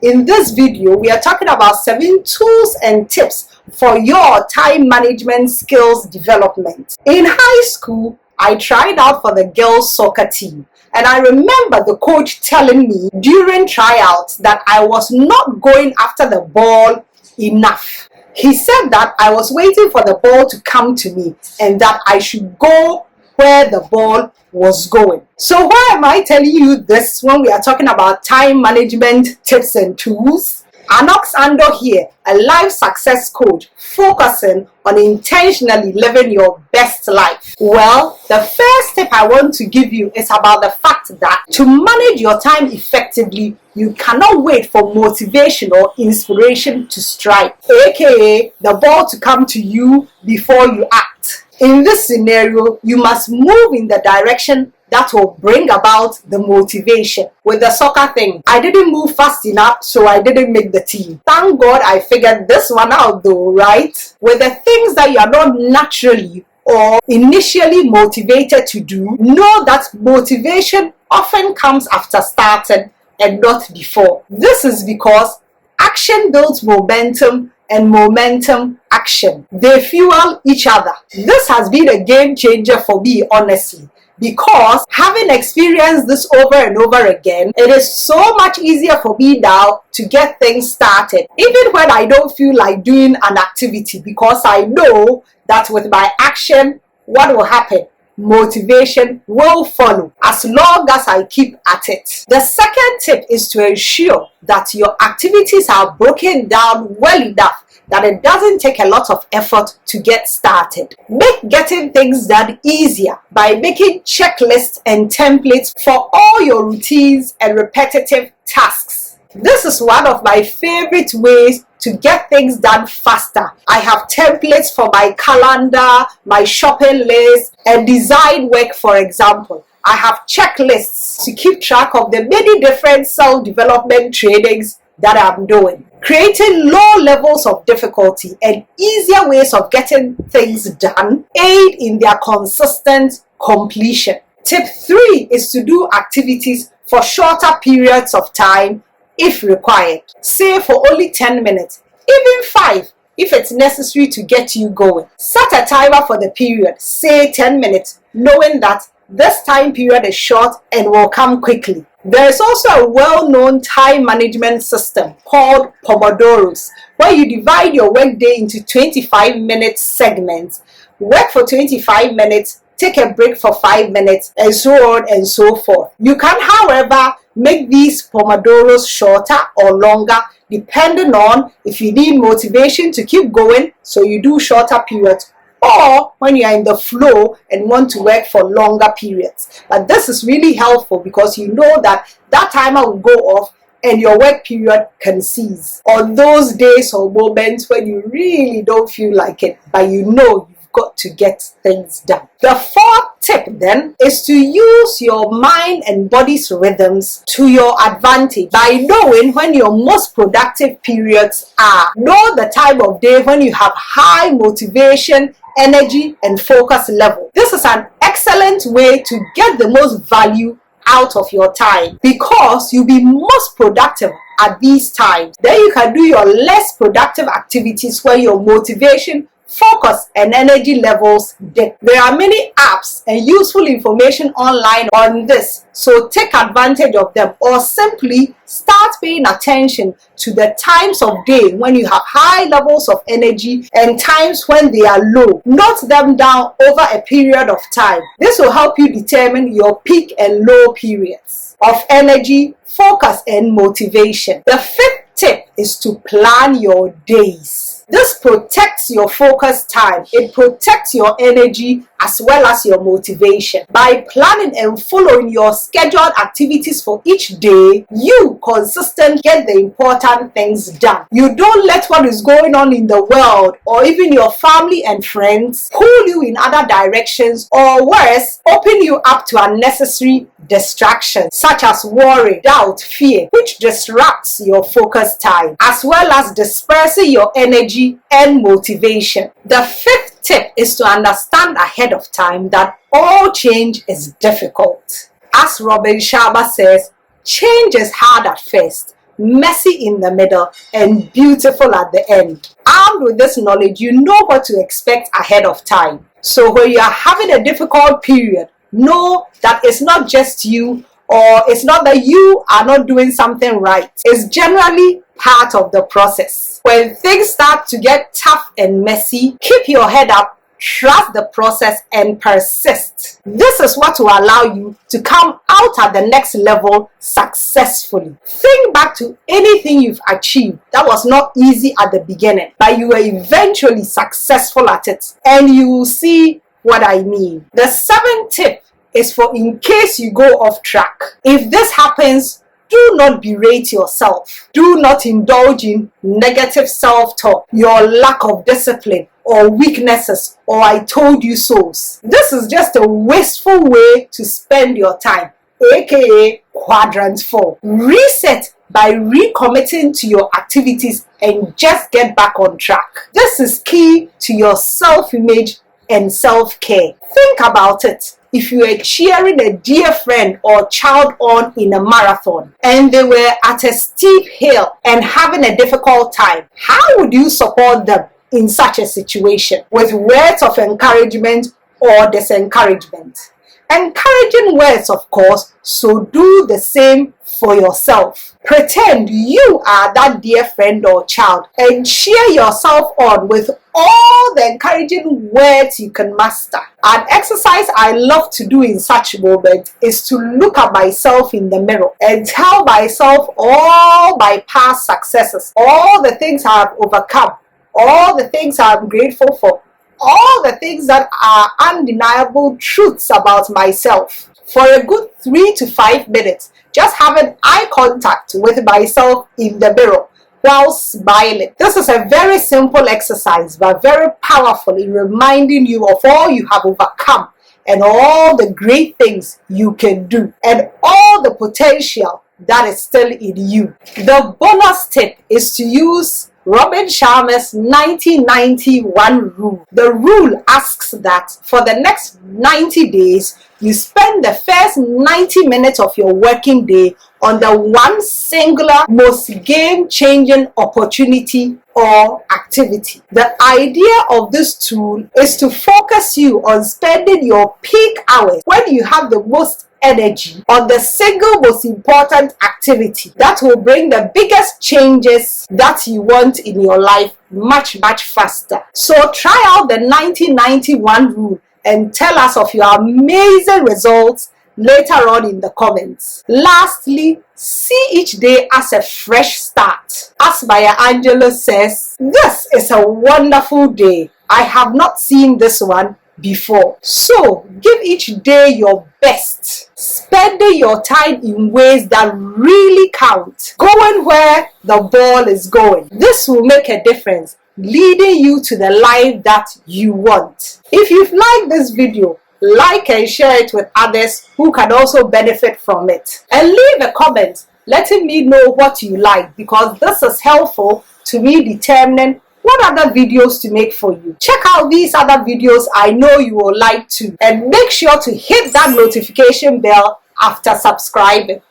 In this video, we are talking about 7 tools and tips for your time management skills development. In high school, I tried out for the girls' soccer team, and I remember the coach telling me during tryouts that I was not going after the ball enough. He said that I was waiting for the ball to come to me and that I should go where the ball was going. So why am I telling you this when we are talking about time management tips and tools? Anox Andoh here, a life success coach focusing on intentionally living your best life. Well, the first tip I want to give you is about the fact that to manage your time effectively, you cannot wait for motivation or inspiration to strike, aka the ball to come to you before you act. In this scenario, you must move in the direction that will bring about the motivation. With the soccer thing, I didn't move fast enough, so I didn't make the team. Thank God I figured this one out though, right? With the things that you are not naturally or initially motivated to do, know that motivation often comes after starting and not before. This is because action builds momentum and momentum action. They fuel each other. This has been a game changer for me, honestly, because having experienced this over and over again, it is so much easier for me now to get things started, even when I don't feel like doing an activity, because I know that with my action, what will happen? Motivation will follow as long as I keep at it. The second tip is to ensure that your activities are broken down well enough that it doesn't take a lot of effort to get started. Make getting things done easier by making checklists and templates for all your routines and repetitive tasks. This is one of my favorite ways to get things done faster. I have templates for my calendar, my shopping list, and design work, for example. I have checklists to keep track of the many different self-development trainings that I'm doing. Creating low levels of difficulty and easier ways of getting things done aid in their consistent completion. Tip 3 is to do activities for shorter periods of time if required. Say for only 10 minutes, even 5 if it's necessary to get you going. Set a timer for the period, say 10 minutes, knowing that this time period is short and will come quickly. There is also a well-known time management system called Pomodoros, where you divide your workday into 25-minute segments. Work for 25 minutes, take a break for 5 minutes, and so on and so forth. You can, however, make these Pomodoros shorter or longer depending on if you need motivation to keep going, so you do shorter periods, or when you are in the flow and want to work for longer periods. But this is really helpful because you know that timer will go off and your work period can cease on those days or moments when you really don't feel like it, but you know you've got to get things done. The fourth tip then is to use your mind and body's rhythms to your advantage by knowing when your most productive periods are. Know the time of day when you have high motivation, energy, and focus level. This is an excellent way to get the most value out of your time because you'll be most productive at these times. Then you can do your less productive activities where your motivation, focus, and energy levels dip. There are many apps and useful information online on this, so take advantage of them or simply start paying attention to the times of day when you have high levels of energy and times when they are low. Note them down over a period of time. This will help you determine your peak and low periods of energy, focus, and motivation. The fifth tip is to plan your days. This protects your focus time. It protects your energy as well as your motivation. By planning and following your scheduled activities for each day, you consistently get the important things done. You don't let what is going on in the world or even your family and friends pull you in other directions, or worse, open you up to unnecessary distractions such as worry, doubt, fear, which disrupts your focus time as well as dispersing your energy and motivation. The fifth tip is to understand ahead of time that all change is difficult. As Robin Sharma says, change is hard at first, messy in the middle, and beautiful at the end. Armed with this knowledge, you know what to expect ahead of time. So when you are having a difficult period, know that it's not just you, or it's not that you are not doing something right. It's generally part of the process. When things start to get tough and messy, keep your head up, trust the process, and persist. This is what will allow you to come out at the next level successfully. Think back to anything you've achieved that was not easy at the beginning, but you were eventually successful at it, and you will see what I mean. The 7th tip is for in case you go off track. If this happens, do not berate yourself. Do not indulge in negative self-talk, your lack of discipline, or weaknesses, or I told you so's. This is just a wasteful way to spend your time, aka quadrant 4. Reset by recommitting to your activities and just get back on track. This is key to your self-image and self-care. Think about it. If you were cheering a dear friend or child on in a marathon and they were at a steep hill and having a difficult time, how would you support them in such a situation? With words of encouragement or disencouragement? Encouraging words, of course, so do the same for yourself. Pretend you are that dear friend or child and cheer yourself on with all the encouraging words you can master. An exercise I love to do in such moments is to look at myself in the mirror and tell myself all my past successes, all the things I have overcome, all the things I'm grateful for, all the things that are undeniable truths about myself. For a good 3 to 5 minutes, just having eye contact with myself in the mirror while smiling. This is a very simple exercise, but very powerful in reminding you of all you have overcome and all the great things you can do and all the potential that is still in you. The bonus tip is to use Robin Sharma's 90-90-1 rule. The rule asks that for the next 90 days, you spend the first 90 minutes of your working day on the one singular, most game-changing opportunity or activity. The idea of this tool is to focus you on spending your peak hours when you have the most energy on the single most important activity that will bring the biggest changes that you want in your life much faster. So try out the 90-90-1 rule and tell us of your amazing results later on in the comments. Lastly, see each day as a fresh start. As Maya Angelou says, this is a wonderful day. I have not seen this one before. So give each day your best, spending your time in ways that really count, going where the ball is going. This will make a difference, leading you to the life that you want. If you've liked this video, like and share it with others who can also benefit from it, and leave a comment letting me know what you like, because this is helpful to me determining what other videos to make for you. Check out these other videos I know you will like too, and make sure to hit that notification bell after subscribing.